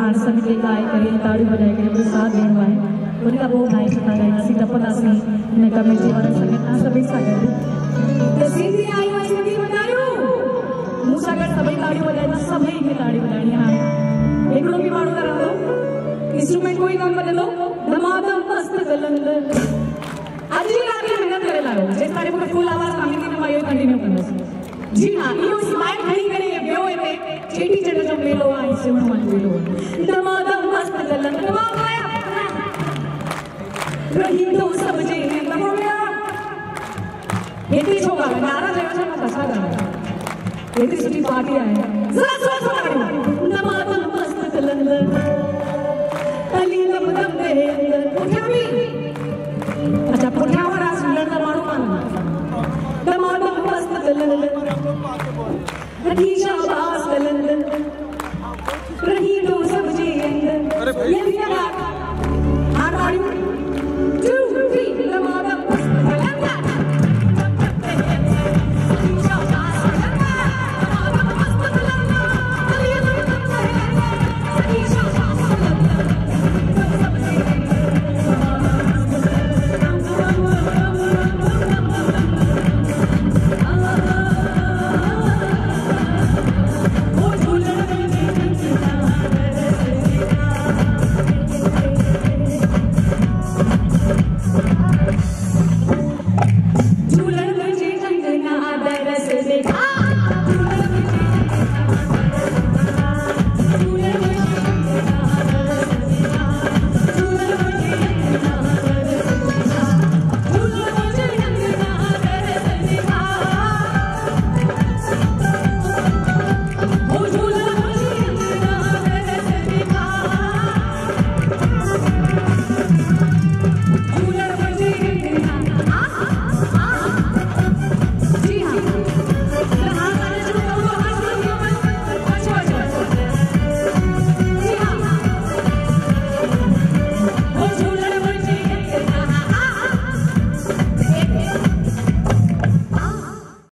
हार समिति गाय करे ताड़ी बजाए करे पूरे साथ देण वाए उनका वो गाय सता गाय सी टपदासी ने कमेटी वाला संगठन सभी सागर तो सीधी आई मैं सीधी बतायो मुसागर सभी ताड़ी बजाए सभी की ताड़ी बजानी है एकड़ो भी मारो करा दो इंस्ट्रूमेंट कोई काम बदलो दमादम मस्त गलंद आज ही रात में मेहनत करे लाओ जे तारे को फुल आवाज मांगी थी मैं यो कंटिन्यू करना जी हां यो स्माइल खड़ी करे ब्यो है चेटी चढ़ जो मेलो आई से मन मेलो दमादम मस्त गलंद दमाद आया रही तो सब जे ने हो गया एती छोगा नारा जेवा छा कसा गाना एती सुठी पार्टी आए जरा जरा गाना दमादम मस्त गलंद अली दम दम दे उठा भी अच्छा पुठा